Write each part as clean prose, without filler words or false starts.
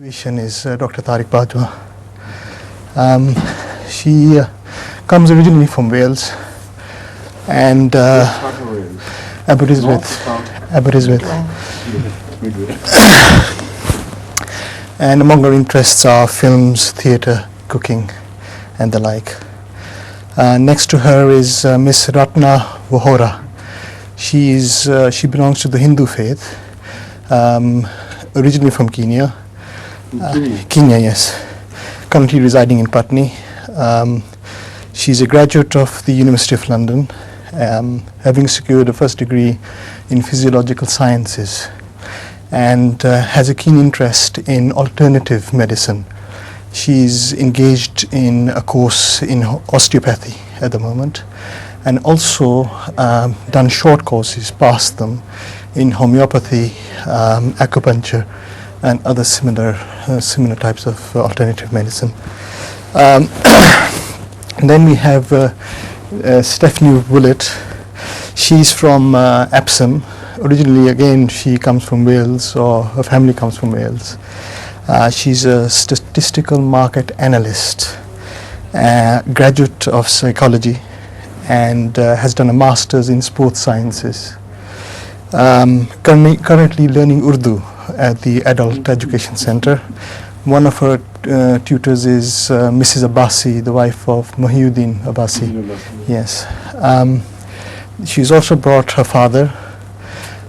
Patient is Dr. Tariq Bajwa. She comes originally from Wales and Aberystwyth. And among her interests are films, theatre, cooking and the like. Next to her is Miss Ratna Vohora. She belongs to the Hindu faith, originally from Kenya. Kenya, yes. Currently residing in Putney. She's a graduate of the University of London, having secured a first degree in physiological sciences, and has a keen interest in alternative medicine. She's engaged in a course in osteopathy at the moment, and also done short courses, passed them, in homeopathy, acupuncture, and other similar types of alternative medicine. Then we have Stephanie Willett. She's from Epsom. Originally, again, she comes from Wales, or her family comes from Wales. She's a statistical market analyst, graduate of psychology, and has done a master's in sports sciences. Currently learning Urdu at the Adult Education Center. One of her tutors is Mrs. Abbasi, the wife of Mahiuddin Abbasi. Yes. She's also brought her father,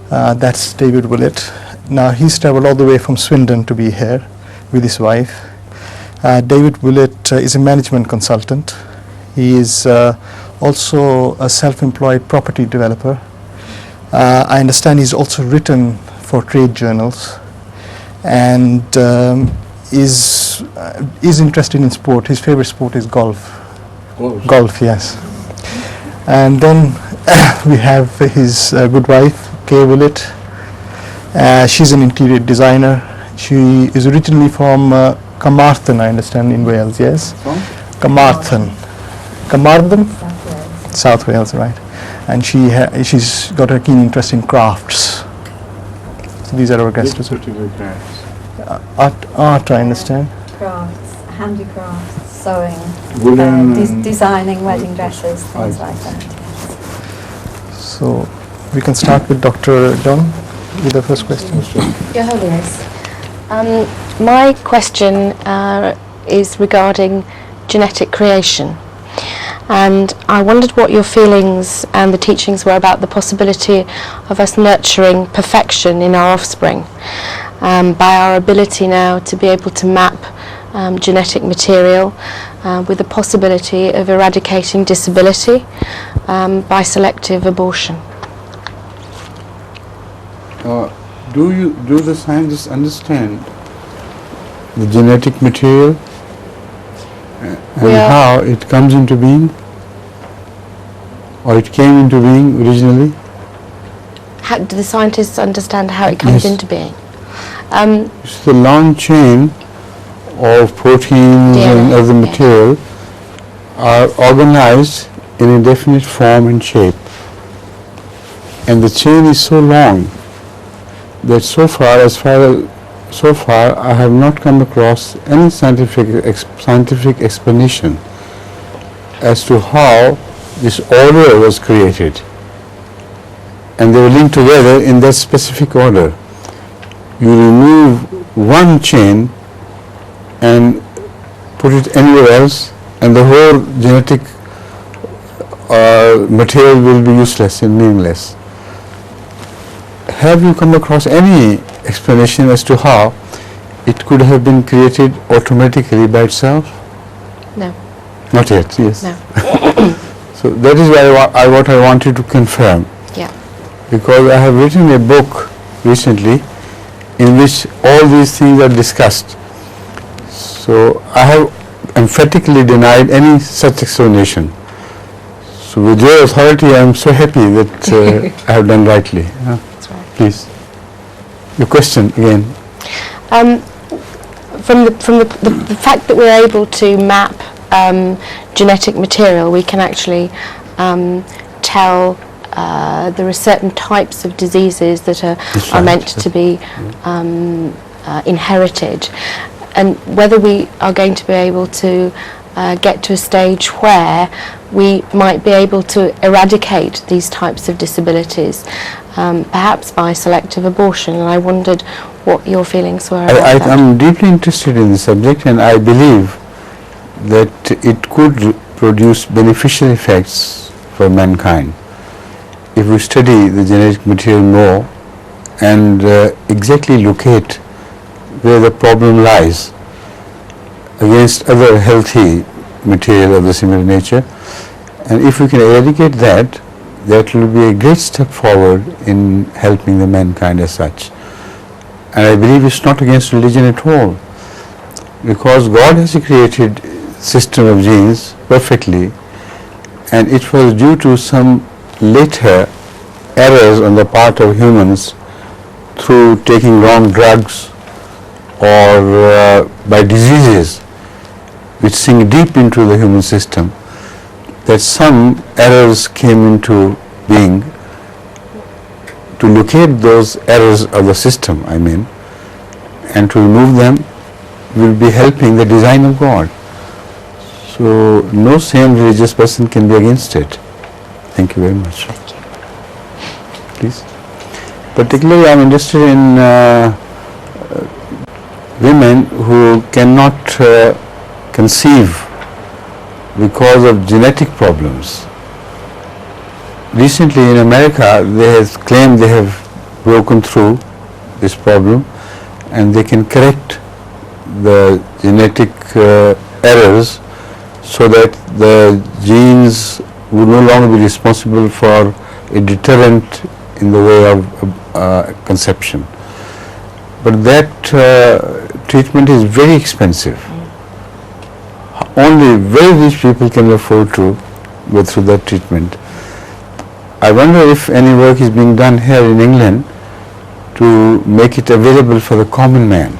that's David Willett. Now he's traveled all the way from Swindon to be here with his wife. David Willett is a management consultant. He is also a self-employed property developer. I understand he's also written for trade journals, and is interested in sport. His favorite sport is golf. Golf, yes. And then we have his good wife, Kay Willett. She's an interior designer. She is originally from Carmarthen, I understand, in Wales, yes? From? Carmarthen. South Wales, right. And she's got a keen interest in crafts. So these are our guests. Art, I understand. Crafts, handicrafts, sewing, designing wedding dresses, things like that. Yes. So we can start with Dr. John with the first question. Your Holiness, my question is regarding genetic creation. And I wondered what your feelings and the teachings were about the possibility of us nurturing perfection in our offspring by our ability now to be able to map genetic material with the possibility of eradicating disability by selective abortion. Do the scientists understand the genetic material and how it comes into being, or it came into being originally? How do the scientists understand how it comes into being? It's the long chain of proteins and other material are organized in a definite form and shape, and the chain is so long that so far I have not come across any scientific explanation as to how this order was created, and they were linked together in that specific order. You remove one chain and put it anywhere else, and the whole genetic material will be useless and meaningless. Have you come across any explanation as to how it could have been created automatically by itself? No. Not yet, yes. No. So that is what I wanted to confirm. Yeah. Because I have written a book recently in which all these things are discussed. So I have emphatically denied any such explanation. So with your authority, I am so happy that I have done rightly. That's right. Please. Your question again. From the fact that we're able to map genetic material, we can actually tell there are certain types of diseases that are meant to be inherited, and whether we are going to be able to get to a stage where we might be able to eradicate these types of disabilities, perhaps by selective abortion. And I wondered what your feelings were about that. I'm deeply interested in the subject, and I believe that it could produce beneficial effects for mankind if we study the genetic material more and exactly locate where the problem lies against other healthy material of the similar nature. And if we can eradicate that, that will be a great step forward in helping the mankind as such. And I believe it's not against religion at all, because God has created system of genes perfectly, and it was due to some later errors on the part of humans through taking wrong drugs or by diseases which sink deep into the human system, that some errors came into being. To locate those errors of the system, and to remove them will be helping the design of God. So no sane religious person can be against it. Thank you very much. Thank you. Please. Particularly, I'm interested in women who cannot conceive because of genetic problems. Recently in America, they have claimed they have broken through this problem, and they can correct the genetic errors so that the genes would no longer be responsible for a deterrent in the way of conception. But that treatment is very expensive. Only very rich people can afford to go through that treatment. I wonder if any work is being done here in England to make it available for the common man.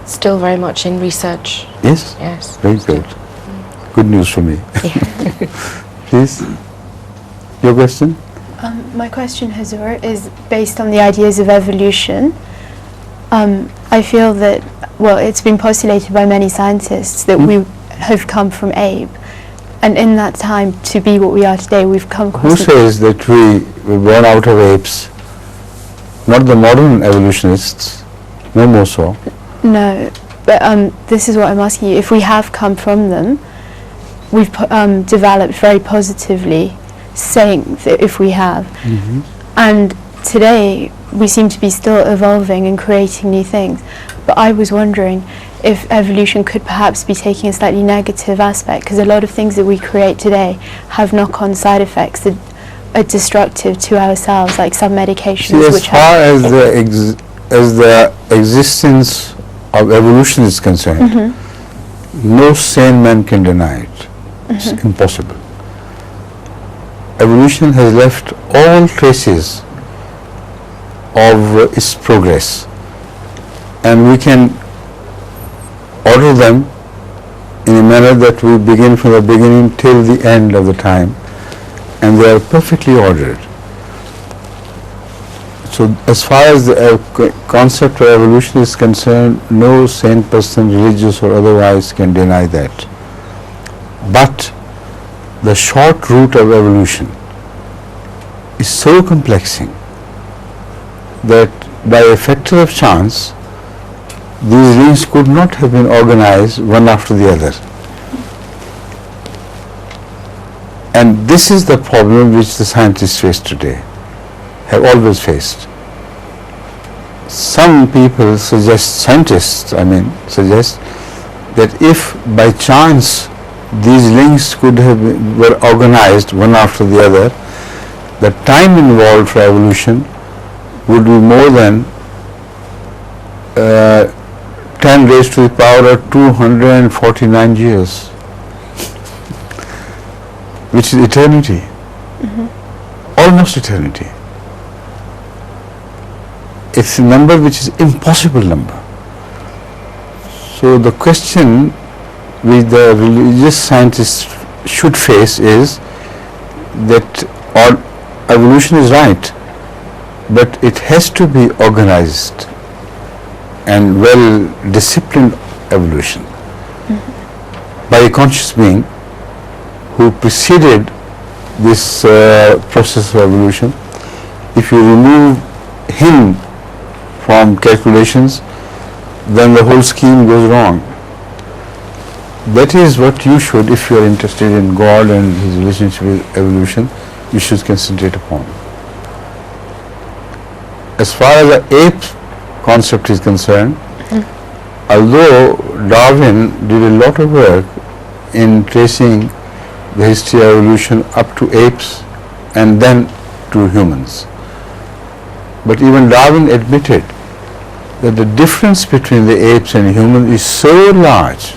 Still very much in research. Yes? Yes. Very good. Good news for me. Please. Your question? My question, Hazur, is based on the ideas of evolution. I feel that, well, it's been postulated by many scientists that we have come from ape, and in that time to be what we are today, we've come across... Who says that we were born out of apes? Not the modern evolutionists, no more so. No, but this is what I'm asking you. If we have come from them, we've developed very positively, saying that if we have. And today, we seem to be still evolving and creating new things. But I was wondering if evolution could perhaps be taking a slightly negative aspect, because a lot of things that we create today have knock-on side effects that are destructive to ourselves, like some medications. See, as far as the existence of evolution is concerned, no sane man can deny it. It's impossible. Evolution has left all traces of its progress, and we can order them in a manner that we begin from the beginning till the end of the time, and they are perfectly ordered. So as far as the concept of evolution is concerned, no sane person, religious or otherwise, can deny that. But the short route of evolution is so complexing that by a factor of chance, these links could not have been organized one after the other. And this is the problem which the scientists face today, have always faced. Some people suggest, suggest that if by chance these links were organized one after the other, the time involved for evolution would be more than 10 raised to the power of 249 years, which is eternity, almost eternity. It's a number which is impossible number. So the question which the religious scientists should face is that evolution is right, but it has to be organized and well-disciplined evolution by a conscious being who preceded this process of evolution. If you remove him from calculations, then the whole scheme goes wrong. That is what you should, if you are interested in God and his relationship with evolution, you should concentrate upon. As far as the ape concept is concerned, although Darwin did a lot of work in tracing the history of evolution up to apes and then to humans, but even Darwin admitted that the difference between the apes and humans is so large,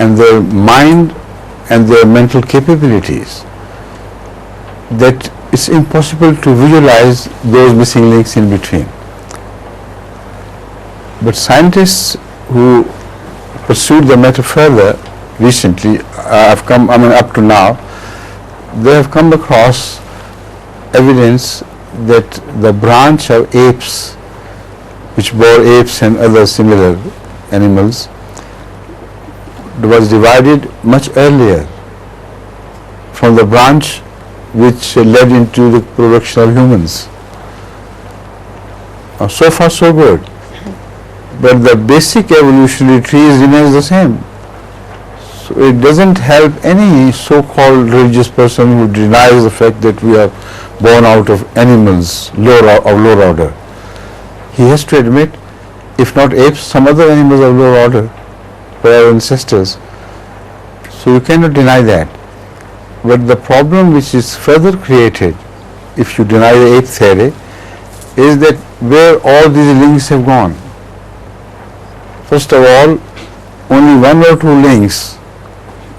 and their mind and their mental capabilities, that it's impossible to visualize those missing links in between. But scientists who pursued the matter further recently, up to now, they have come across evidence that the branch of apes, which bore apes and other similar animals, was divided much earlier from the branch which led into the production of humans. So far so good, but the basic evolutionary tree remains the same. So it doesn't help any so-called religious person who denies the fact that we are born out of animals of lower order. He has to admit, if not apes, some other animals of lower order were our ancestors. So you cannot deny that. But the problem which is further created, if you deny the ape theory, is that where all these links have gone. First of all, only one or two links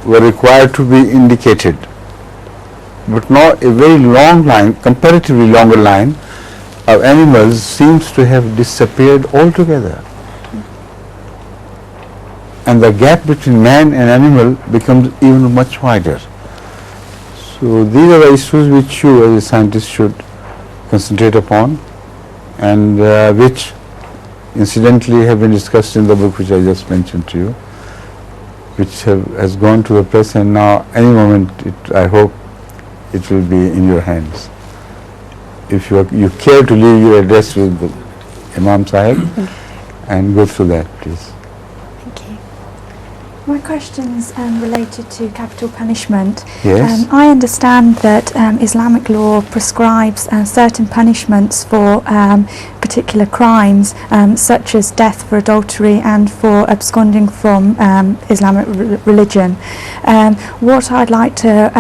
were required to be indicated, but now a very long line, comparatively longer line of animals seems to have disappeared altogether. And the gap between man and animal becomes even much wider. So these are the issues which you as a scientist should concentrate upon, and which incidentally have been discussed in the book which I just mentioned to you, which has gone to the press, and now any moment I hope it will be in your hands. If you care to leave your address with the Imam Sahib and go through that, please. Thank you. My question's related to capital punishment. Yes. I understand that Islamic law prescribes certain punishments for particular crimes, such as death for adultery and for absconding from Islamic religion. What I'd like to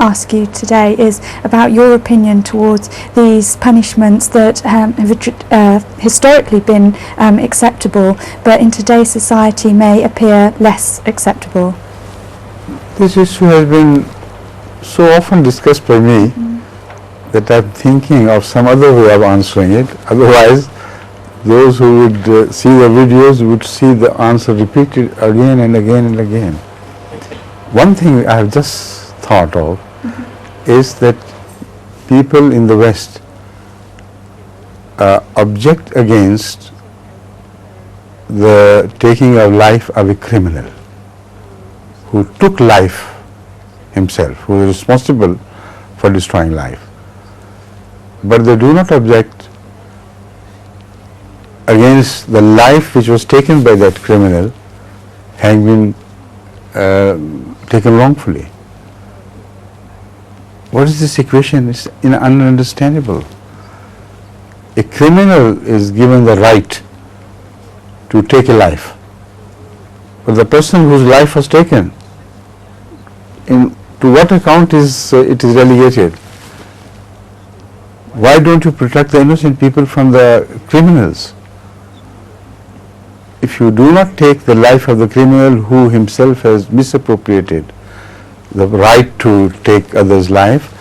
ask you today is about your opinion towards these punishments that have historically been acceptable, but in today's society may appear less acceptable. This issue has been so often discussed by me that I'm thinking of some other way of answering it. Otherwise, those who would see the videos would see the answer repeated again and again and again. One thing I have just thought of is that people in the West object against the taking of life of a criminal who took life himself, who is responsible for destroying life. But they do not object against the life which was taken by that criminal having been taken wrongfully. What is this equation? It's ununderstandable. A criminal is given the right to take a life, but the person whose life was taken, to what account is it is relegated? Why don't you protect the innocent people from the criminals? If you do not take the life of the criminal who himself has misappropriated the right to take others' life,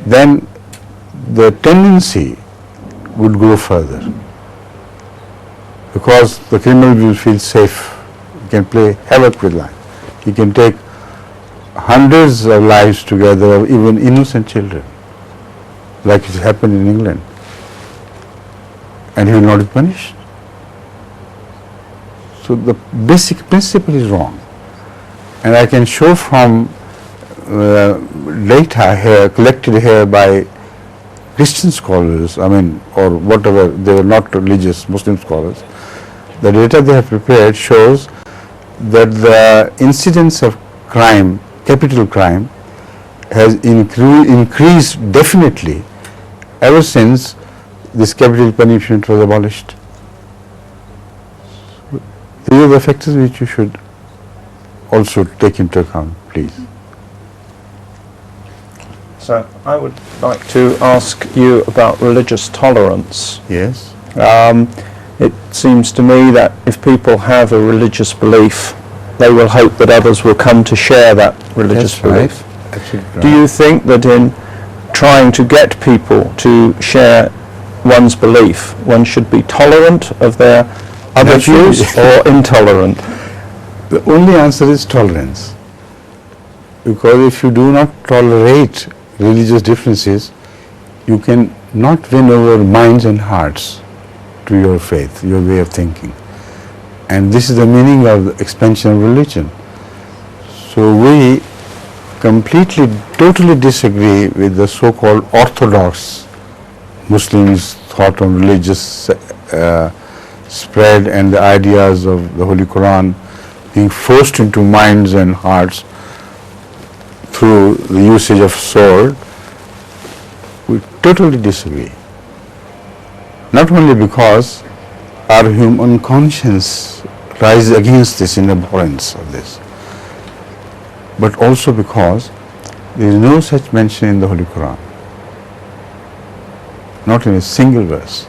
then the tendency would go further, because the criminal will feel safe. He can play havoc with life. He can take hundreds of lives together of even innocent children, like it happened in England, and he will not be punished. So the basic principle is wrong. And I can show from data here, collected here by Christian scholars, or whatever, they were not religious Muslim scholars. The data they have prepared shows that the incidence of crime, capital crime, has increased definitely ever since this capital punishment was abolished. These are the factors which you should also take into account, please. So I would like to ask you about religious tolerance. Yes. It seems to me that if people have a religious belief, they will hope that others will come to share that religious belief. Right. Absolutely right. Do you think that in trying to get people to share one's belief, one should be tolerant of their other views or intolerant? The only answer is tolerance. Because if you do not tolerate religious differences, you can not win over minds and hearts to your faith, your way of thinking. And this is the meaning of the expansion of religion. So we completely, totally disagree with the so-called orthodox Muslims' thought on religious spread and the ideas of the Holy Quran being forced into minds and hearts through the usage of sword. We totally disagree. Not only because our human conscience rises against this in abhorrence of this, but also because there is no such mention in the Holy Quran. Not in a single verse.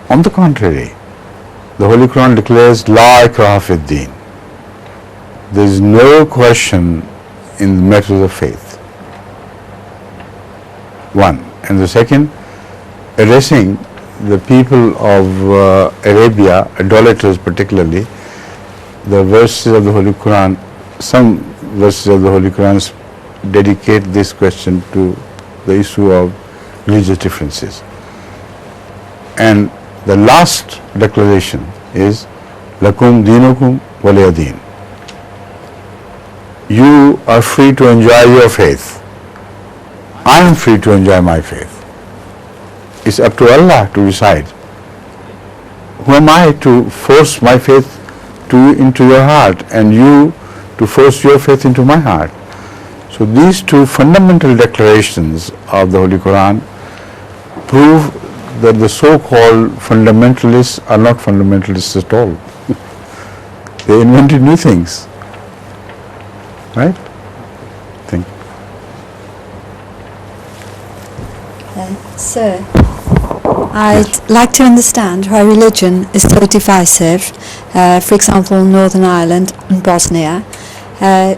On the contrary, the Holy Quran declares La ikraha fid deen. There is no question in the matters of faith. One. And the second, addressing the people of Arabia, idolaters particularly, the verses of the Holy Quran, some verses of the Holy Quran dedicate this question to the issue of religious differences. And the last declaration is Lakum dinukum waliya deen. You are free to enjoy your faith. I am free to enjoy my faith. It's up to Allah to decide. Who am I to force my faith into your heart and you to force your faith into my heart? So these two fundamental declarations of the Holy Quran prove that the so-called fundamentalists are not fundamentalists at all. They invented new things. Right? Thank you. Sir, I'd like to understand why religion is so divisive. For example, Northern Ireland and Bosnia.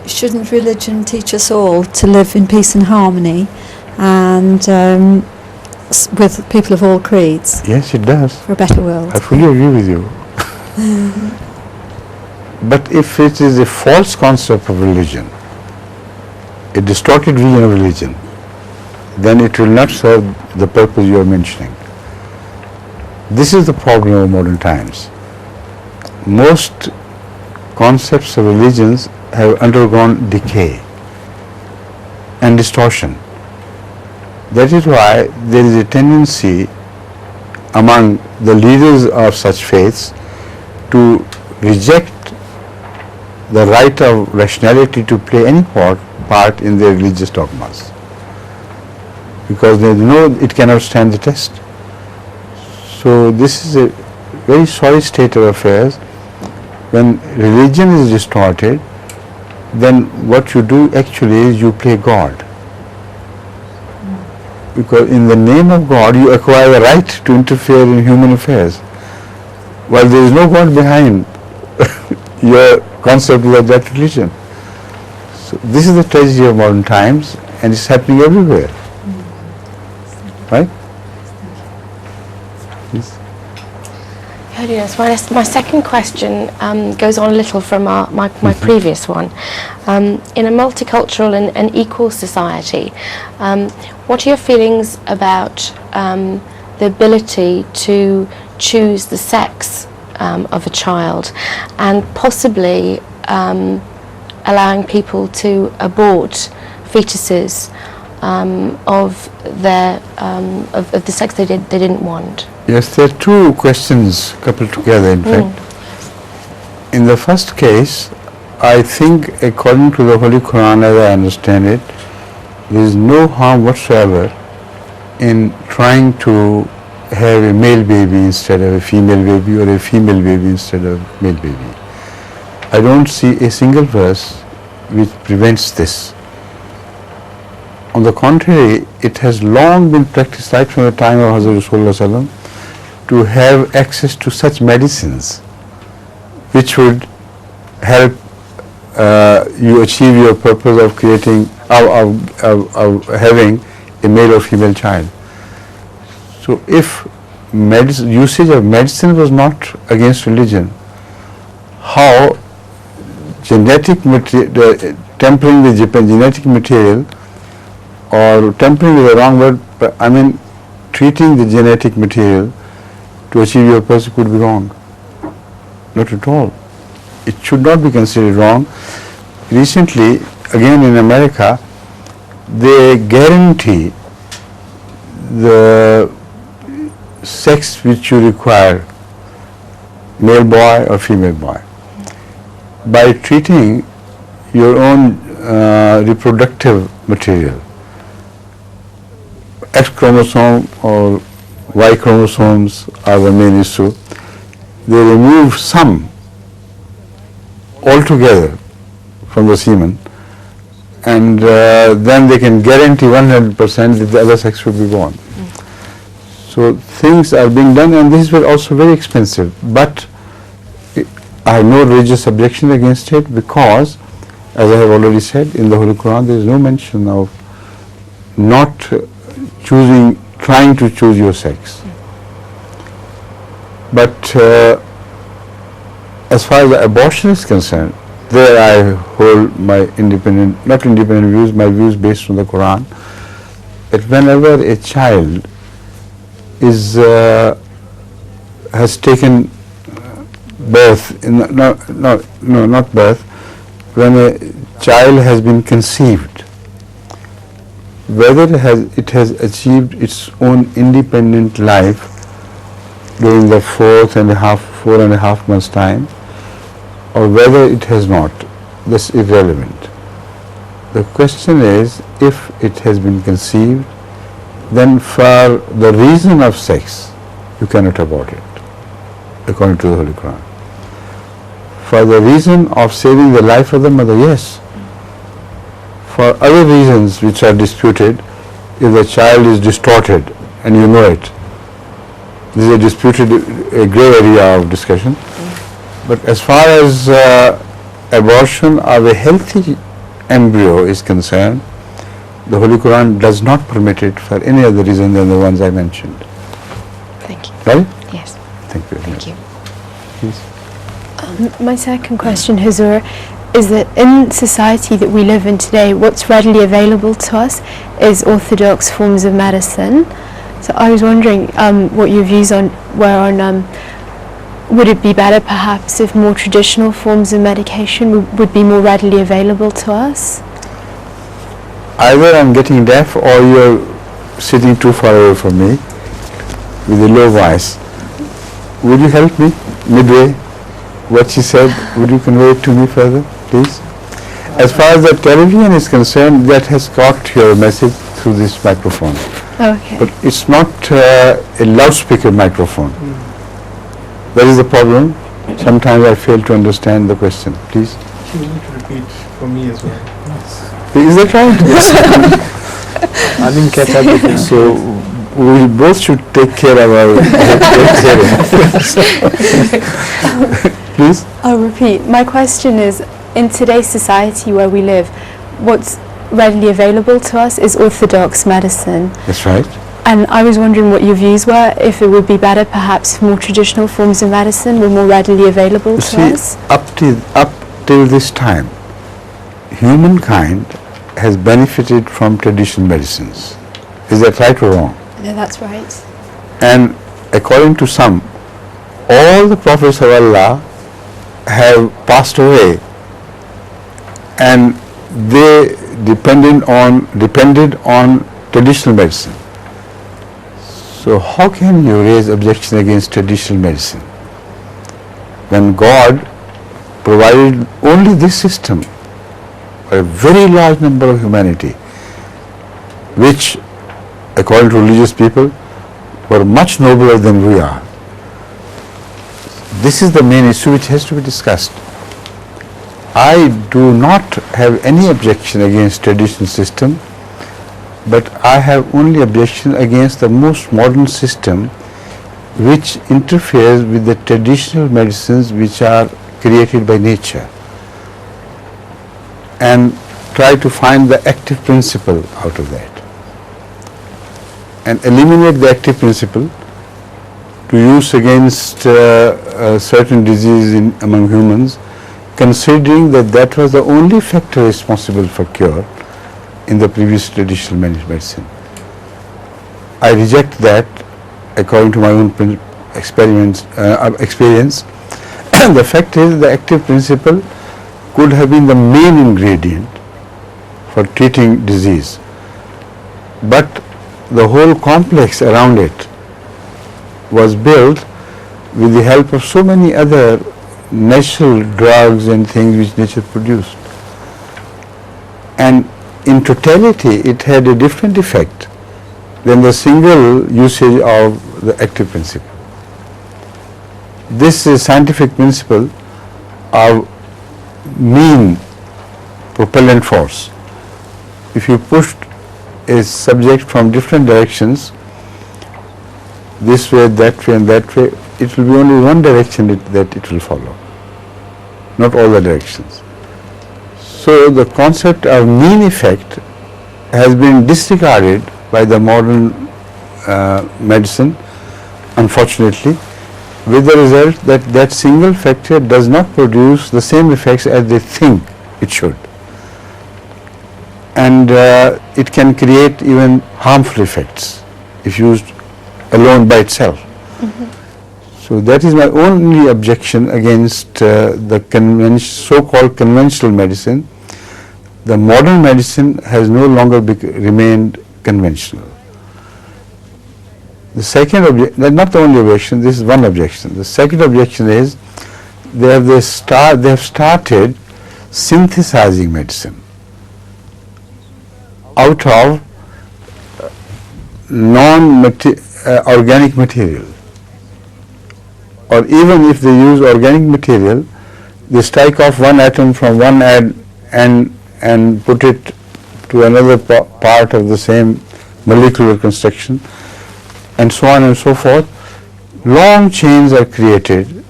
Shouldn't religion teach us all to live in peace and harmony and with people of all creeds? Yes, it does. For a better world. I fully agree with you. But if it is a false concept of religion, a distorted vision of religion, then it will not serve the purpose you are mentioning. This is the problem of modern times. Most concepts of religions have undergone decay and distortion. That is why there is a tendency among the leaders of such faiths to reject the right of rationality to play any part in their religious dogmas, because they know it cannot stand the test. So this is a very sorry state of affairs. When religion is distorted, then what you do actually is you play God. Because in the name of God you acquire the right to interfere in human affairs, while there is no God behind your concept of that religion. So this is the tragedy of modern times, and it's happening everywhere. Right? Yes. Yes, my second question goes on a little from my previous one. In a multicultural and equal society, what are your feelings about the ability to choose the sex of a child, and possibly allowing people to abort fetuses of the sex they didn't want. Yes, there are two questions coupled together, in fact. In the first case, I think, according to the Holy Quran, as I understand it, there is no harm whatsoever in trying to have a male baby instead of a female baby, or a female baby instead of a male baby. I don't see a single verse which prevents this. On the contrary, it has long been practiced right from the time of Hazrat Rasulullah Sallam to have access to such medicines which would help you achieve your purpose of creating, of having a male or female child. So if usage of medicine was not against religion, how tempering the genetic material, or tempering is the wrong word, but I mean treating the genetic material to achieve your purpose could be wrong. Not at all. It should not be considered wrong. Recently, again in America, they guarantee the sex which you require, male boy or female boy, by treating your own reproductive material. X chromosome or Y chromosomes are the main issue. They remove some altogether from the semen, and then they can guarantee 100% that the other sex will be born. So things are being done, and these were also very expensive. But I have no religious objection against it, because, as I have already said, in the Holy Quran there is no mention of not trying to choose your sex. But as far as the abortion is concerned, there I hold my not independent views, my views based on the Quran, that whenever a child has taken birth, not birth, when a child has been conceived, whether it has achieved its own independent life during the 4.5 months time, or whether it has not, that's irrelevant. The question is, if it has been conceived, then for the reason of sex, you cannot abort it, according to the Holy Quran. For the reason of saving the life of the mother, yes. For other reasons which are disputed, if the child is distorted and you know it, this is a grey area of discussion. But as far as abortion of a healthy embryo is concerned, the Holy Quran does not permit it for any other reason than the ones I mentioned. Thank you. Right? Yes. Thank you. Thank you. Please. My second question, Huzur, is that in society that we live in today, what's readily available to us is orthodox forms of medicine. So I was wondering what your views were on would it be better perhaps if more traditional forms of medication would be more readily available to us? Either I'm getting deaf or you're sitting too far away from me with a low voice. Would you help me midway? What she said, would you convey it to me further, please? As far as the television is concerned, that has got your message through this microphone. Okay. But it's not a loudspeaker microphone. That is the problem. Sometimes I fail to understand the question. Please. You need to repeat for me as well. Is that right? Yes. I didn't catch everything. So we both should take care of our Please. I'll repeat. My question is, in today's society where we live, what's readily available to us is orthodox medicine. That's right. And I was wondering what your views were, if it would be better perhaps if more traditional forms of medicine were more readily available to us. Up till this time, humankind has benefited from traditional medicines. Is that right or wrong? No, that's right. And according to some, all the prophets of Allah have passed away, and they depended on traditional medicine. So how can you raise objection against traditional medicine when God provided only this system for a very large number of humanity, which, according to religious people, were much nobler than we are? This is the main issue which has to be discussed. I do not have any objection against traditional system, but I have only objection against the most modern system which interferes with the traditional medicines which are created by nature, and try to find the active principle out of that and eliminate the active principle to use against certain disease among humans, considering that was the only factor responsible for cure in the previous traditional medicine. I reject that according to my own experience. The fact is, the active principle could have been the main ingredient for treating disease, but the whole complex around it was built with the help of so many other natural drugs and things which nature produced, and in totality it had a different effect than the single usage of the active principle. This is scientific principle of mean propellant force. If you pushed a subject from different directions, this way, that way and that way, it will be only one direction that it will follow, not all the directions. So the concept of mean effect has been disregarded by the modern medicine, unfortunately, with the result that single factor does not produce the same effects as they think it should, and it can create even harmful effects if used alone by itself. So that is my only objection against the so-called conventional medicine. The modern medicine has no longer remained conventional. The second objection, not the only objection, this is one objection. The second objection is they have started synthesizing medicine out of non-organic material, or even if they use organic material, they strike off one atom from one and put it to another part of the same molecular construction, and so on and so forth. Long chains are created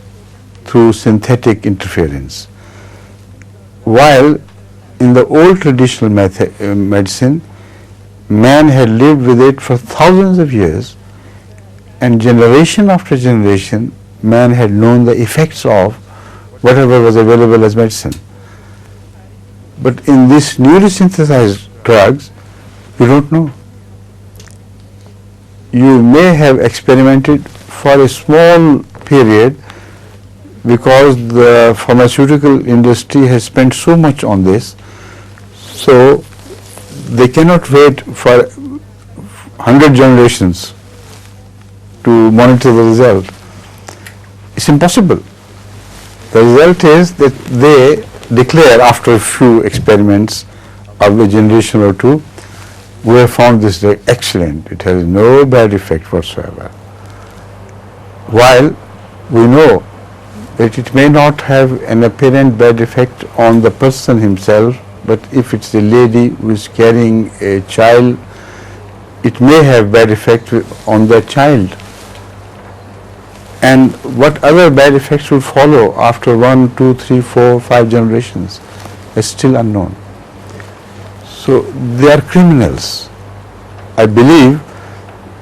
through synthetic interference, while in the old traditional medicine, man had lived with it for thousands of years, and generation after generation man had known the effects of whatever was available as medicine. But in these newly synthesized drugs, you don't know. You may have experimented for a small period because the pharmaceutical industry has spent so much on this, so they cannot wait for 100 generations to monitor the result. It's impossible. The result is that they declare after a few experiments of a generation or two, we have found this drug excellent, it has no bad effect whatsoever. While we know that it may not have an apparent bad effect on the person himself, but if it's a lady who is carrying a child, it may have bad effect on the child. And what other bad effects will follow after 1, 2, 3, 4, 5 generations is still unknown. So they are criminals. I believe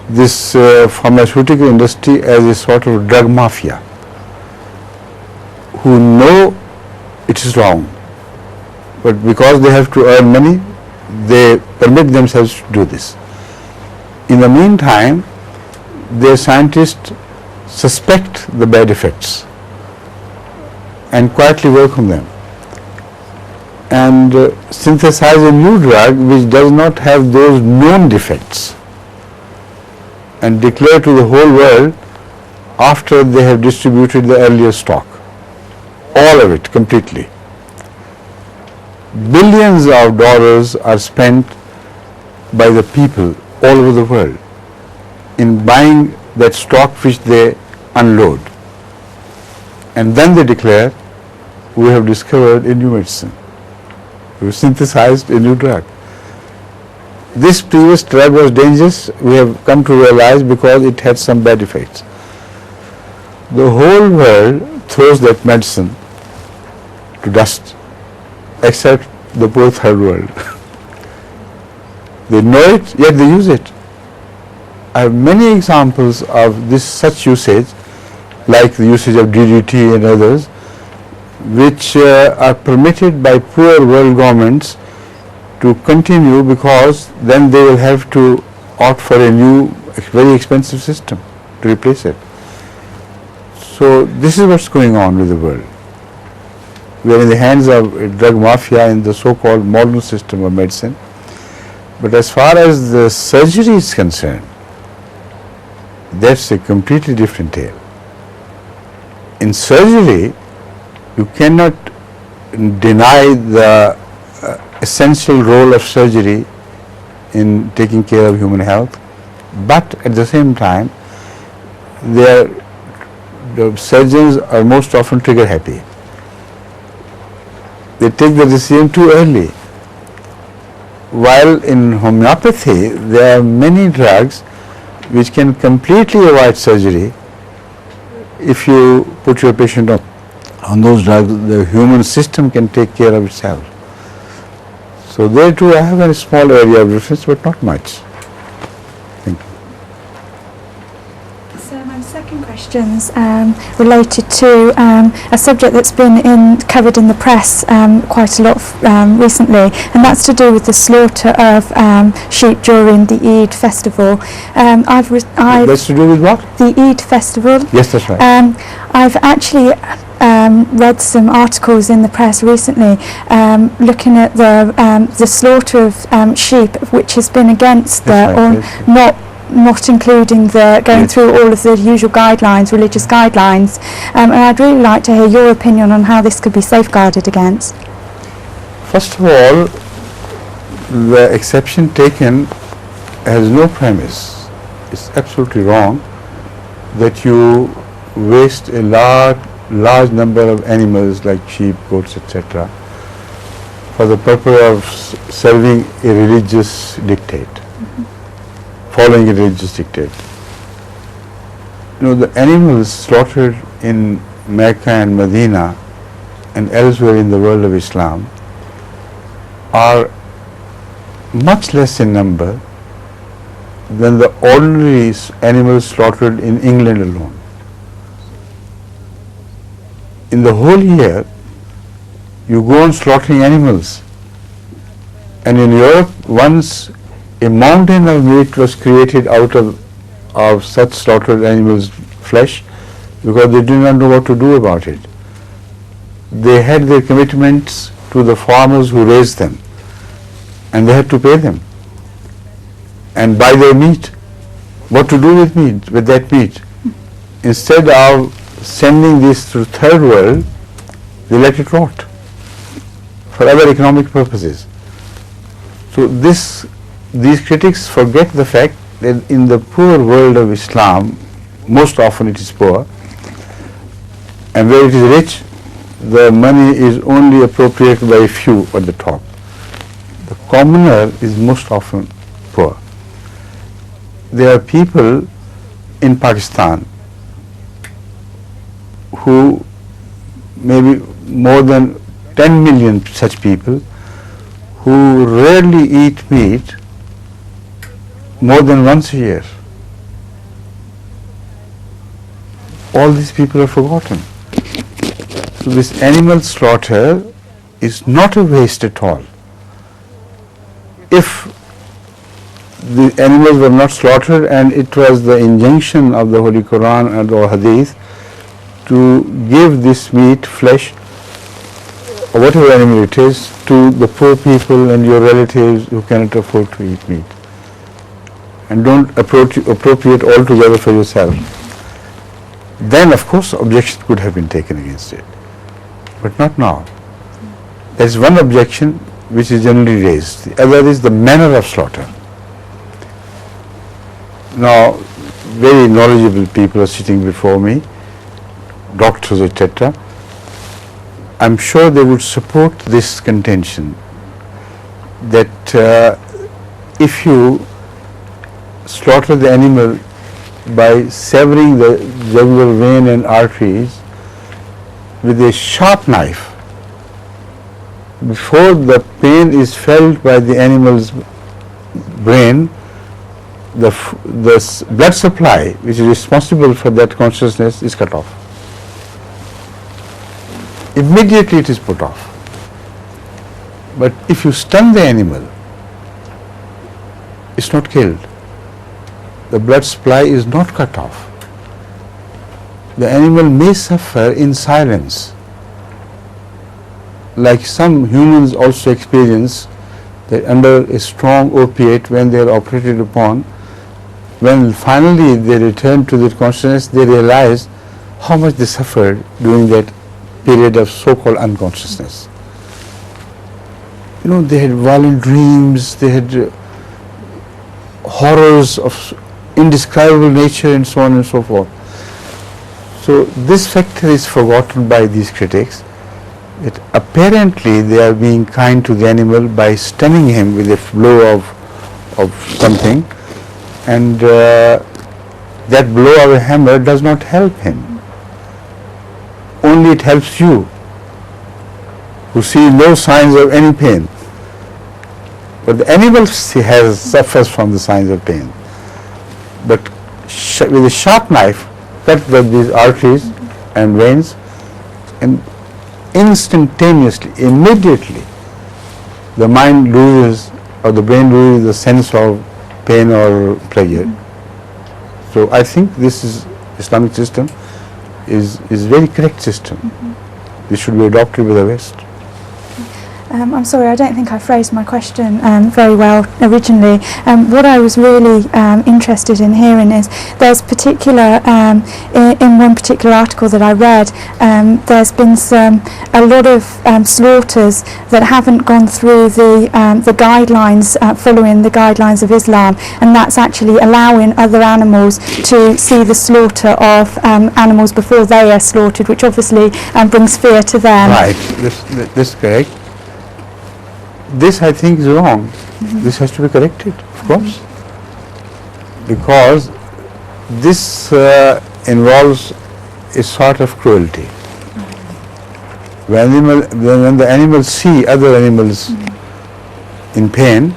this pharmaceutical industry as a sort of drug mafia, who know it is wrong, but because they have to earn money, they permit themselves to do this. In the meantime, their scientists suspect the bad effects and quietly work on them, and synthesize a new drug which does not have those known defects, and declare to the whole world after they have distributed the earlier stock, all of it completely. Billions of dollars are spent by the people all over the world in buying that stock which they unload, and then they declare, we have discovered a new medicine, we have synthesized a new drug. This previous drug was dangerous, we have come to realize, because it had some bad effects. The whole world throws that medicine to dust, except the poor third world. They know it, yet they use it. I have many examples of this such usage, like the usage of DDT and others, which are permitted by poor world governments to continue, because then they will have to opt for a new, very expensive system to replace it. So this is what's going on with the world. We are in the hands of a drug mafia in the so-called modern system of medicine. But as far as the surgery is concerned, that's a completely different tale. In surgery, you cannot deny the essential role of surgery in taking care of human health, but at the same time, the surgeons are most often trigger happy. They take the decision too early. While in homeopathy, there are many drugs which can completely avoid surgery. If you put your patient on those drugs, the human system can take care of itself. So there too I have a small area of difference, but not much. Thank you. So my second question's related to a subject that's been covered in the press quite a lot recently, and that's to do with the slaughter of sheep during the Eid festival. That's to do with what? The Eid festival. Yes, that's right. I've actually read some articles in the press recently looking at the slaughter of sheep, which has been against not including going through all of the usual guidelines, religious guidelines, and I'd really like to hear your opinion on how this could be safeguarded against. First of all, the exception taken has no premise. It's absolutely wrong that you waste a large number of animals like sheep, goats, etc. for the purpose of serving a religious dictate, following a religious dictate. The animals slaughtered in Mecca and Medina and elsewhere in the world of Islam are much less in number than the ordinary animals slaughtered in England alone. In the whole year, you go on slaughtering animals, and in Europe, once a mountain of meat was created out of such slaughtered animals' flesh, because they did not know what to do about it. They had their commitments to the farmers who raised them, and they had to pay them and buy their meat. What to do with that meat? Instead of sending this to the third world, they let it rot for other economic purposes. So these critics forget the fact that in the poor world of Islam, most often it is poor, and where it is rich, the money is only appropriated by a few at the top. The commoner is most often poor. There are people in Pakistan who, maybe more than 10 million such people, who rarely eat meat more than once a year. All these people are forgotten. So this animal slaughter is not a waste at all. If the animals were not slaughtered, and it was the injunction of the Holy Quran and or Hadith to give this meat, flesh, or whatever animal it is, to the poor people and your relatives who cannot afford to eat meat. And don't appropriate altogether for yourself. Then, of course, objection could have been taken against it. But not now. There is one objection which is generally raised. The other is the manner of slaughter. Now, very knowledgeable people are sitting before me, doctors, etc. I'm sure they would support this contention that if you slaughter the animal by severing the jugular vein and arteries with a sharp knife, before the pain is felt by the animal's brain, the blood supply which is responsible for that consciousness is cut off. Immediately it is put off. But if you stun the animal, it's not killed. The blood supply is not cut off. The animal may suffer in silence, like some humans also experience that under a strong opiate, when they are operated upon, when finally they return to their consciousness, they realize how much they suffered during that period of so-called unconsciousness. You know, they had violent dreams, they had horrors of indescribable nature and so on and so forth. So this factor is forgotten by these critics, that apparently they are being kind to the animal by stunning him with a blow of something, and that blow of a hammer does not help him. Only it helps you, who see no signs of any pain. But the animal suffers from the signs of pain. But with a sharp knife, cut these arteries and veins, and instantaneously, immediately, the mind loses, or the brain loses the sense of pain or pleasure. So I think this is Islamic system is very correct system. This should be adopted by the West. I'm sorry, I don't think I phrased my question very well originally. What I was really interested in hearing is there's particular, in one particular article that I read, there's been a lot of slaughters that haven't gone through the guidelines, following the guidelines of Islam, and that's actually allowing other animals to see the slaughter of animals before they are slaughtered, which obviously brings fear to them. Right, this is correct. This I think is wrong. This has to be corrected, of course, because this involves a sort of cruelty. When the animals see other animals in pain,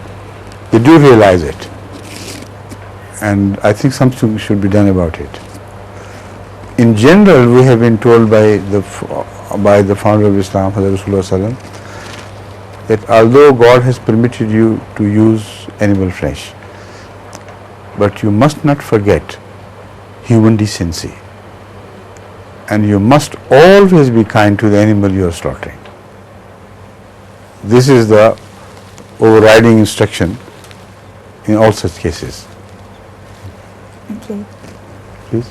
they do realize it, and I think something should be done about it. In general, we have been told by the founder of Islam, Hazrat Rasulullah Sallallahu Alaihi Wasallam, that although God has permitted you to use animal flesh, but you must not forget human decency, and you must always be kind to the animal you are slaughtering. This is the overriding instruction in all such cases. Thank you. Please.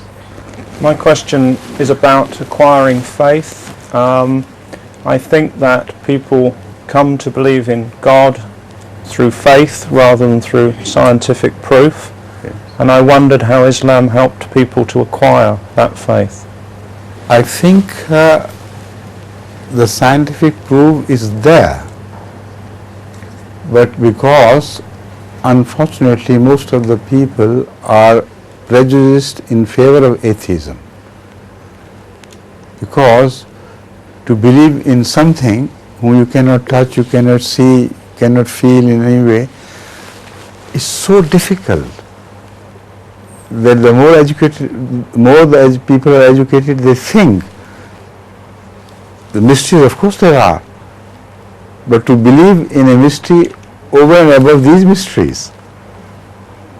My question is about acquiring faith. I think that people come to believe in God through faith rather than through scientific proof. Yes. And I wondered how Islam helped people to acquire that faith. I think the scientific proof is there, but because unfortunately most of the people are prejudiced in favor of atheism, because to believe in something whom you cannot touch, you cannot see, cannot feel in any way, is so difficult that the more the people are educated, they think. The mysteries, of course there are, but to believe in a mystery over and above these mysteries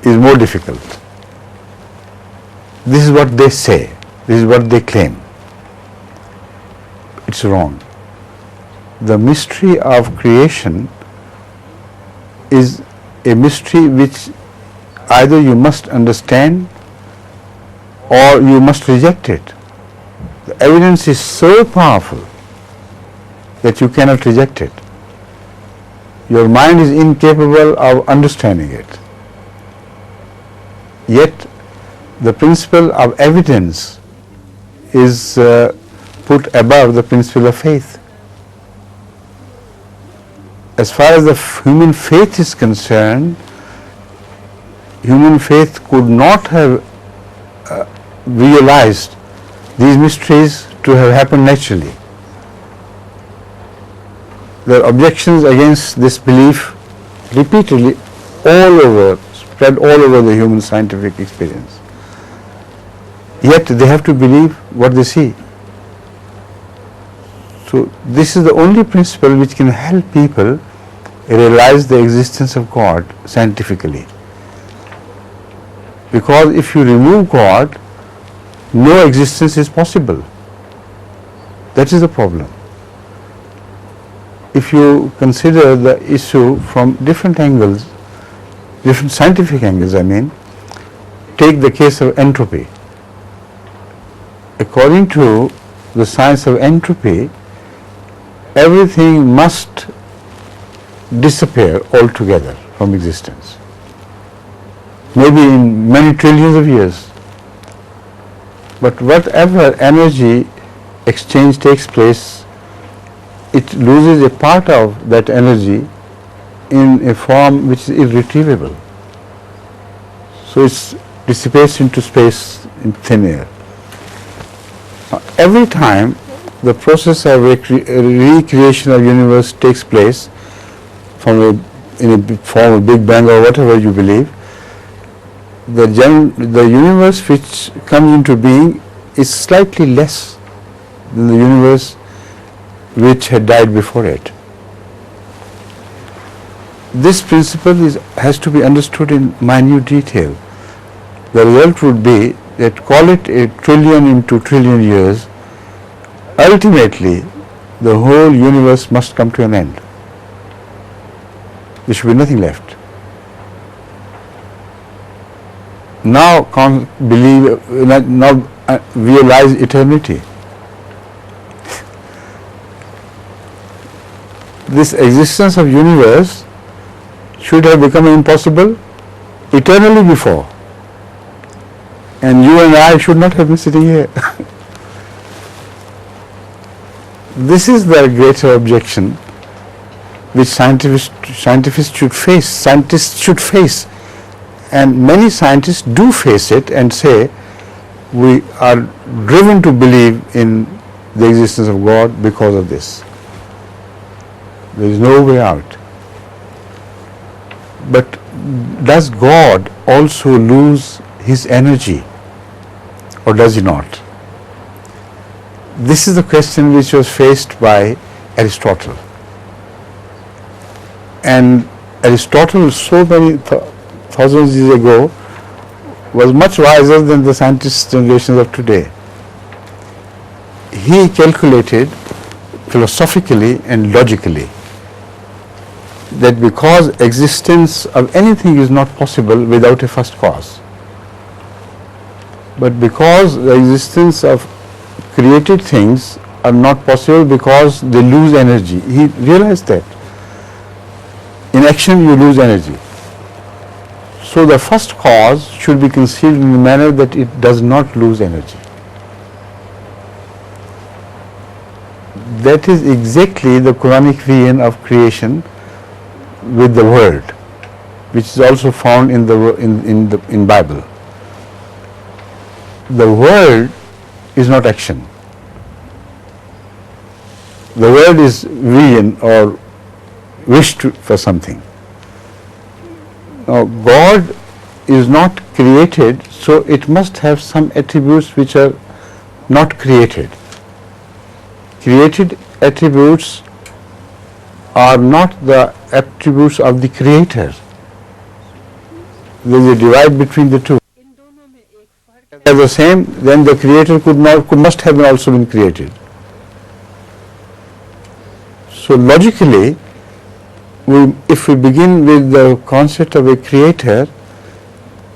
is more difficult. This is what they say, this is what they claim. It's wrong. The mystery of creation is a mystery which either you must understand or you must reject it. The evidence is so powerful that you cannot reject it. Your mind is incapable of understanding it. Yet the principle of evidence is put above the principle of faith. As far as the human faith is concerned, human faith could not have realized these mysteries to have happened naturally. There are objections against this belief repeatedly spread all over the human scientific experience. Yet they have to believe what they see. So this is the only principle which can help people realize the existence of God scientifically. Because if you remove God, no existence is possible. That is the problem. If you consider the issue from different angles, different scientific angles, take the case of entropy. According to the science of entropy, everything must disappear altogether from existence, maybe in many trillions of years. But whatever energy exchange takes place, it loses a part of that energy in a form which is irretrievable. So it dissipates into space in thin air. Every time the process of recreation of universe takes place in a form of Big Bang or whatever you believe, the universe which comes into being is slightly less than the universe which had died before it. This principle has to be understood in minute detail. The result would be that, call it a trillion into trillion years, ultimately the whole universe must come to an end. There should be nothing left. Now realize eternity. This existence of universe should have become impossible eternally before. And you and I should not have been sitting here. This is the greater objection which scientists should face. And many scientists do face it and say, we are driven to believe in the existence of God because of this. There is no way out. But does God also lose his energy, or does he not? This is the question which was faced by Aristotle. And Aristotle, so many thousands of years ago, was much wiser than the scientist generations of today. He calculated philosophically and logically that because existence of anything is not possible without a first cause, but because the existence of created things are not possible because they lose energy. He realized that. In action you lose energy. So the first cause should be conceived in a manner that it does not lose energy. That is exactly the Quranic vision of creation with the word, which is also found in the Bible. The word is not action. The word is vision or wish for something. Now, God is not created, so it must have some attributes which are not created. Created attributes are not the attributes of the Creator. there is a divide between the two. If they are the same, then the creator must have also been created. So logically, if we begin with the concept of a creator,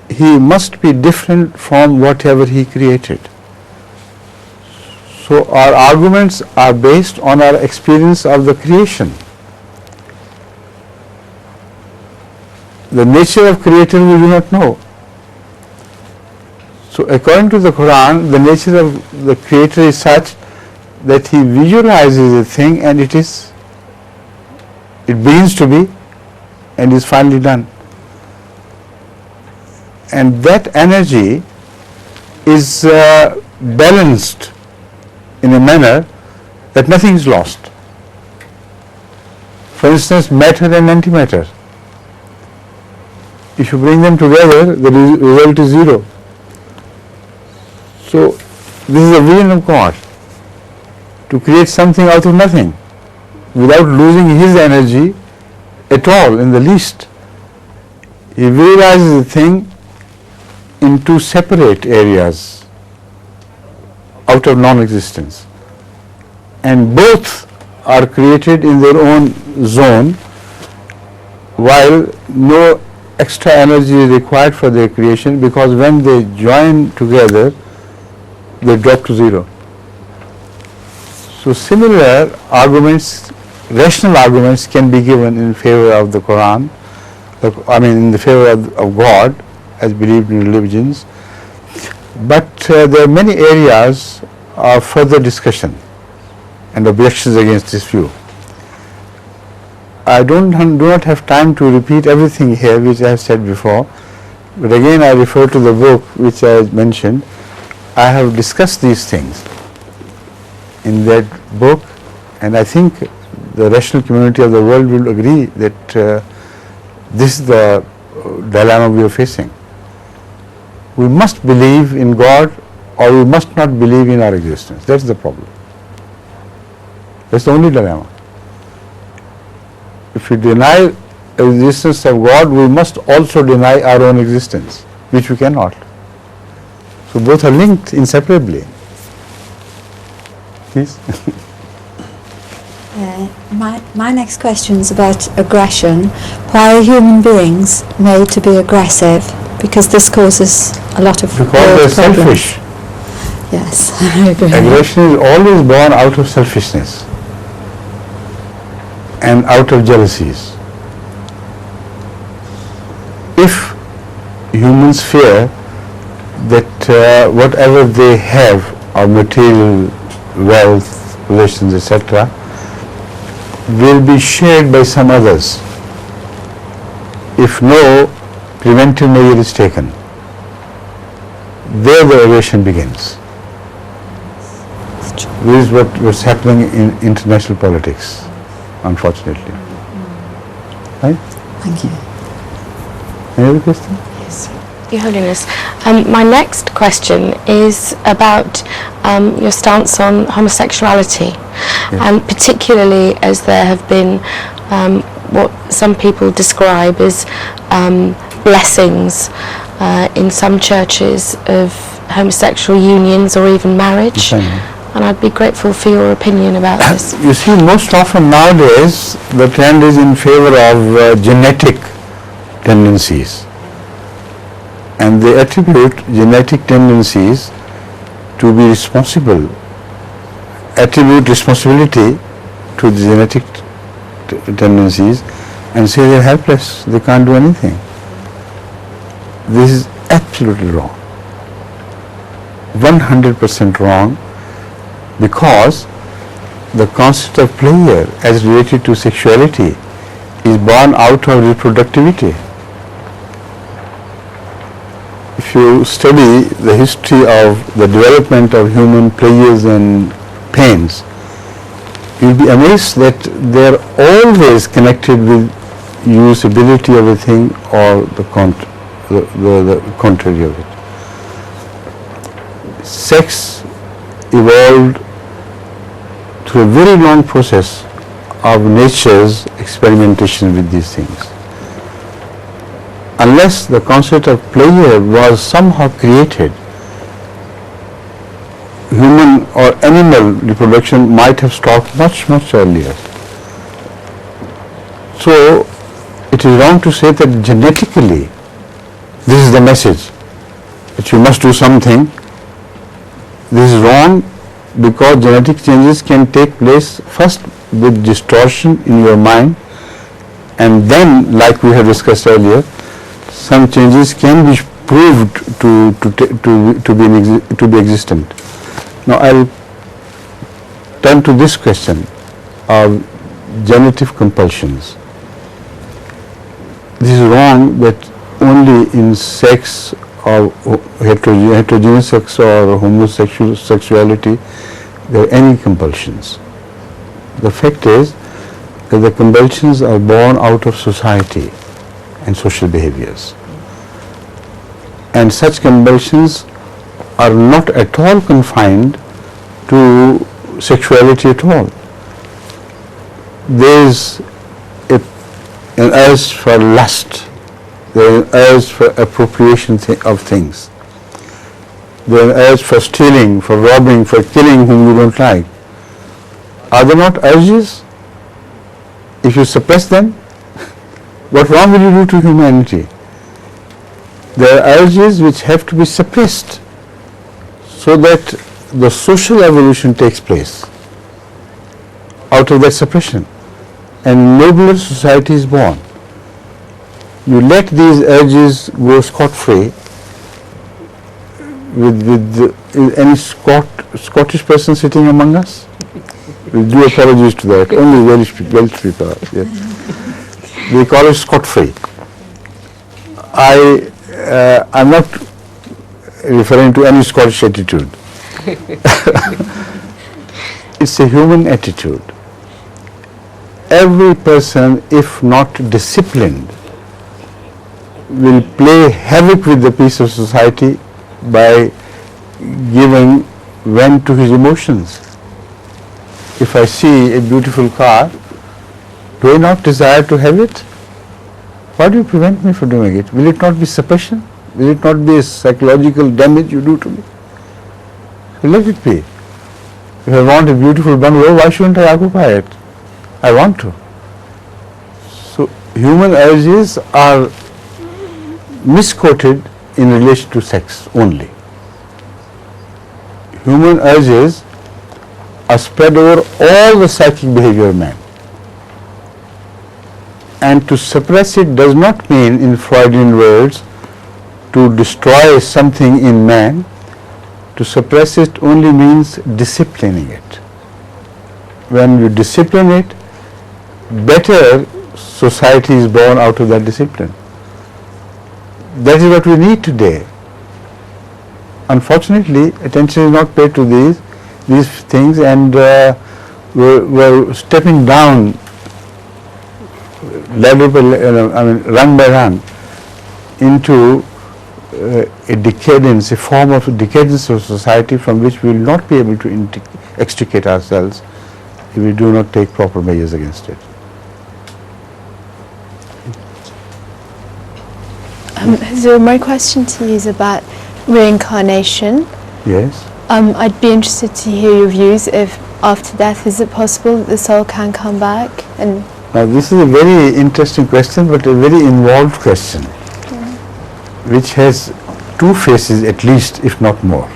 he must be different from whatever he created. So our arguments are based on our experience of the creation. The nature of creator we do not know. So according to the Quran, the nature of the creator is such that he visualizes a thing and it begins to be and is finally done. And that energy is balanced in a manner that nothing is lost. For instance, matter and antimatter. If you bring them together, the result is zero. So this is a vision of God, to create something out of nothing without losing his energy at all in the least. He visualizes the thing in two separate areas out of non-existence, and both are created in their own zone, while no extra energy is required for their creation, because when they join together they drop to zero. So similar arguments, rational arguments, can be given in favor of the Quran, in the favor of God as believed in religions, but there are many areas of further discussion and objections against this view. I do not have time to repeat everything here which I have said before, but again I refer to the book which I mentioned. I have discussed these things in that book, and I think the rational community of the world will agree that this is the dilemma we are facing. We must believe in God or we must not believe in our existence. That's the problem. That's the only dilemma. If we deny the existence of God, we must also deny our own existence, which we cannot. So both are linked inseparably. Please. My next question is about aggression. Why are human beings made to be aggressive? Because this causes a lot of Because they're problems. selfish. Yes, I agree. Aggression is always born out of selfishness and out of jealousies. If humans fear that whatever they have of material wealth, possessions, etc., will be shared by some others if no preventive measure is taken, there the aggression begins. This is what's happening in international politics, unfortunately. Right? Thank you. Any other question? Yes, Your Holiness. My next question is about your stance on homosexuality, and particularly as there have been what some people describe as blessings in some churches of homosexual unions or even marriage. And I'd be grateful for your opinion about this. You see, most often nowadays the trend is in favor of genetic tendencies, and they attribute genetic tendencies to be responsible, attribute responsibility to the genetic tendencies and say they're helpless, they can't do anything. This is absolutely wrong, 100% wrong, because the concept of pleasure as related to sexuality is born out of reproductivity. If you study the history of the development of human pleasures and pains, you'll be amazed that they're always connected with usability of a thing or the contrary of it. Sex evolved through a very long process of nature's experimentation with these things unless the concept of pleasure was somehow created, human or animal reproduction might have stopped much, much earlier. So it is wrong to say that genetically this is the message, that you must do something. This is wrong, because genetic changes can take place first with distortion in your mind, and then, like we have discussed earlier, some changes can be proved to be existent. Now I'll turn to this question of genitive compulsions. This is wrong that only in sex or heterogeneous sex or homosexual sexuality there are any compulsions. The fact is that the compulsions are born out of society and social behaviors. And such compulsions are not at all confined to sexuality at all. There is an urge for lust, there is an urge for appropriation of things, there is an urge for stealing, for robbing, for killing whom you don't like. Are there not urges? If you suppress them, what wrong will you do to humanity? There are urges which have to be suppressed so that the social evolution takes place out of that suppression, and nobler society is born. You let these urges go scot-free. With any Scottish person sitting among us? We do apologies to that. Only Welsh people are. Yes. We call it scot-free. I'm not referring to any Scottish attitude. It's a human attitude. Every person, if not disciplined, will play havoc with the peace of society by giving vent to his emotions. If I see a beautiful car, do I not desire to have it? Why do you prevent me from doing it? Will it not be suppression? Will it not be a psychological damage you do to me? So let it be. If I want a beautiful bungalow, why shouldn't I occupy it? I want to. So human urges are misquoted in relation to sex only. Human urges are spread over all the psychic behavior of man. And to suppress it does not mean, in Freudian words, to destroy something in man. To suppress it only means disciplining it. When you discipline it, better society is born out of that discipline. That is what we need today. Unfortunately, attention is not paid to these things, and we're stepping down ladder by rung by rung, into a decadence, a form of decadence of society from which we will not be able to extricate ourselves if we do not take proper measures against it. So my question to you is about reincarnation. Yes. I'd be interested to hear your views. If after death, is it possible that the soul can come back? And now this is a very interesting question, but a very involved question, which has two faces at least, if not more.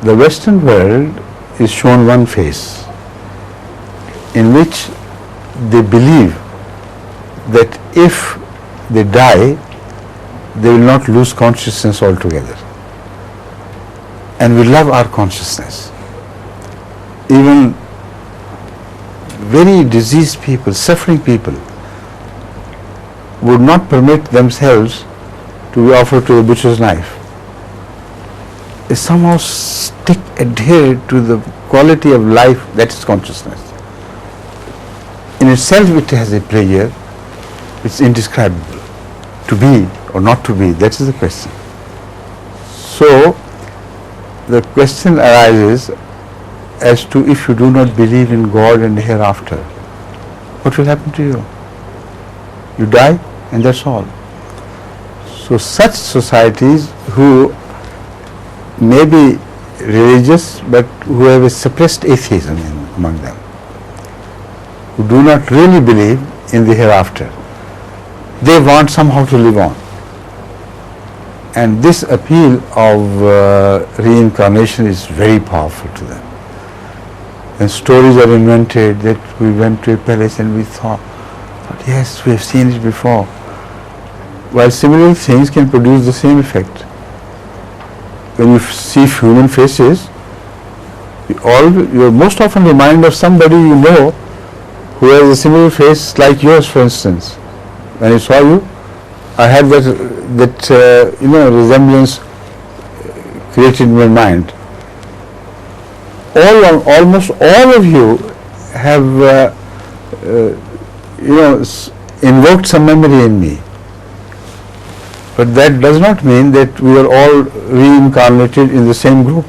The Western world is shown one face, in which they believe that if they die, they will not lose consciousness altogether. And we love our consciousness. Even very diseased people, suffering people, would not permit themselves to be offered to the butcher's knife. They somehow adhere to the quality of life that is consciousness. In itself it has a pleasure, it's indescribable. To be or not to be, that is the question. So the question arises as to, if you do not believe in God and hereafter, what will happen to you? You die and that's all. So such societies who may be religious but who have a suppressed atheism among them, who do not really believe in the hereafter, they want somehow to live on. And this appeal of reincarnation is very powerful to them. And stories are invented that we went to a palace and we thought, yes, we have seen it before. While similar things can produce the same effect. When you see human faces, you're most often reminded of somebody you know who has a similar face like yours, for instance. When I saw you, I had that resemblance created in my mind. Almost all of you have invoked some memory in me. But that does not mean that we are all reincarnated in the same group.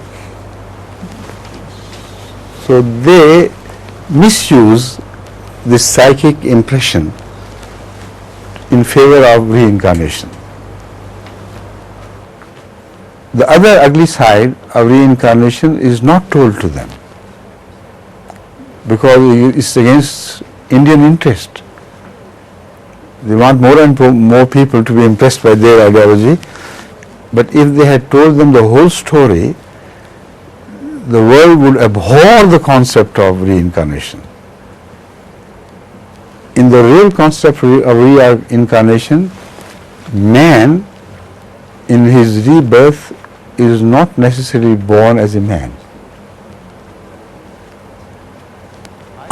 So they misuse this psychic impression in favor of reincarnation. The other ugly side of reincarnation is not told to them because it's against Indian interest. They want more and more people to be impressed by their ideology. But if they had told them the whole story, the world would abhor the concept of reincarnation. In the real concept of reincarnation, man in his rebirth is not necessarily born as a man.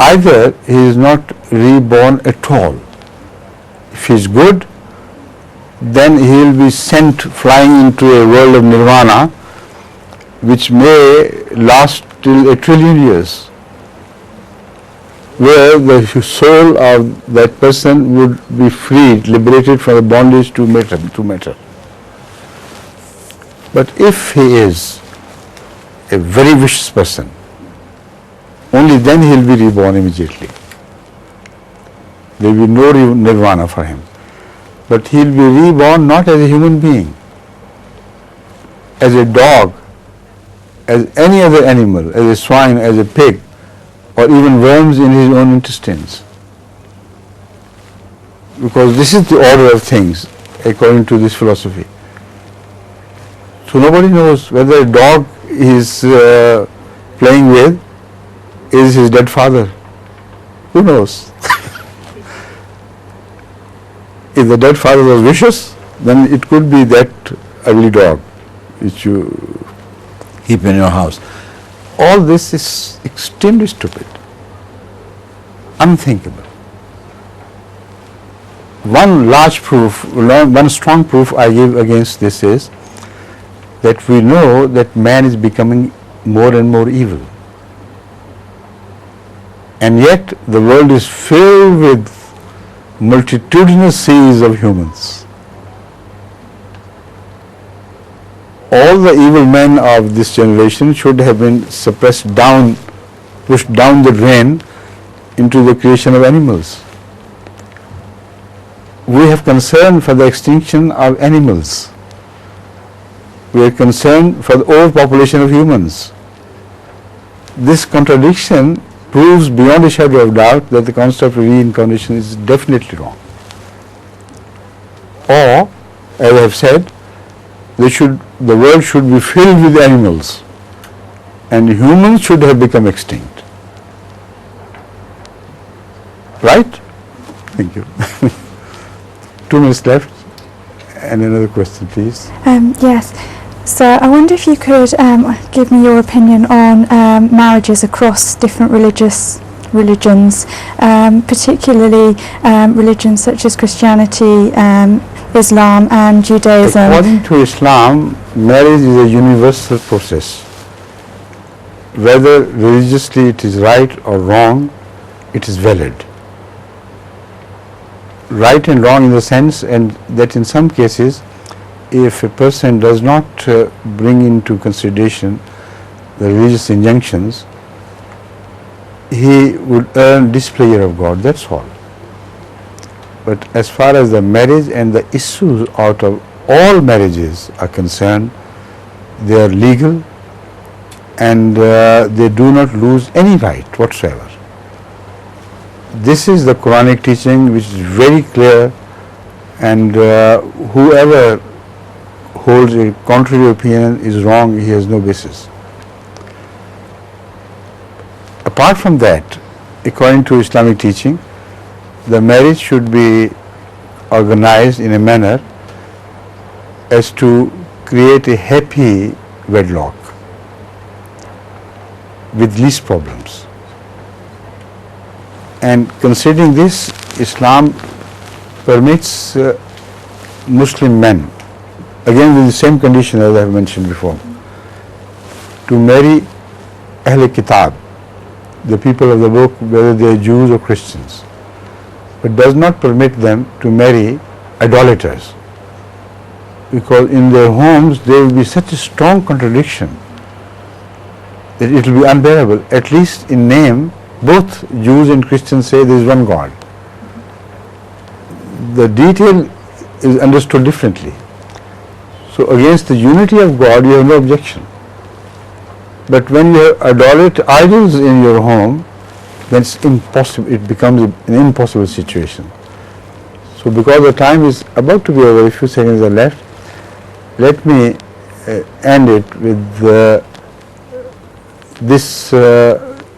Either he is not reborn at all. If he is good, then he will be sent flying into a world of nirvana which may last till 1 trillion years, where the soul of that person would be freed, liberated from the bondage to matter. But if he is a very vicious person, only then he will be reborn immediately. There will be no nirvana for him. But he will be reborn not as a human being, as a dog, as any other animal, as a swine, as a pig, or even worms in his own intestines. Because this is the order of things according to this philosophy. So nobody knows whether a dog is playing with is his dead father. Who knows? If the dead father was vicious, then it could be that ugly dog which you keep in your house. All this is extremely stupid, unthinkable. One strong proof I give against this is that we know that man is becoming more and more evil. And yet the world is filled with multitudinous seas of humans. All the evil men of this generation should have been suppressed down, pushed down the drain into the creation of animals. We have concern for the extinction of animals. We are concerned for the overpopulation of humans. This contradiction proves beyond a shadow of doubt that the concept of reincarnation is definitely wrong. Or, as I have said, the world should be filled with animals and humans should have become extinct. Right? Thank you. 2 minutes left. And another question, please. Yes. So I wonder if you could give me your opinion on marriages across different religions, particularly religions such as Christianity, Islam and Judaism. According to Islam, marriage is a universal process. Whether religiously it is right or wrong, it is valid. Right and wrong in the sense and that in some cases, if a person does not bring into consideration the religious injunctions, he would earn displeasure of God, that's all. But as far as the marriage and the issues out of all marriages are concerned, they are legal and they do not lose any right whatsoever. This is the Quranic teaching which is very clear, and whoever holds a contrary opinion is wrong, he has no basis. Apart from that, according to Islamic teaching, the marriage should be organized in a manner as to create a happy wedlock with least problems. And considering this, Islam permits Muslim men, again with the same condition as I have mentioned before, to marry Ahl Kitab, the people of the book, whether they are Jews or Christians, but does not permit them to marry idolaters, because in their homes there will be such a strong contradiction that it will be unbearable. At least in name, both Jews and Christians say there is one God. The detail is understood differently. So against the unity of God, you have no objection. But when you have idols in your home, then it's impossible. It becomes an impossible situation. So because the time is about to be over, a few seconds are left, let me end it with this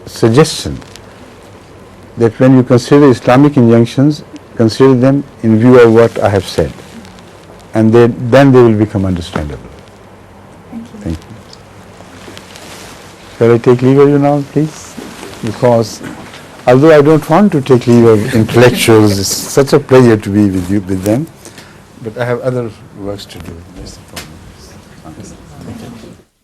suggestion that when you consider Islamic injunctions, consider them in view of what I have said, and then they will become understandable. Thank you. Shall I take leave of you now, please? Because although I don't want to take leave of intellectuals, it's such a pleasure to be with them, but I have other works to do.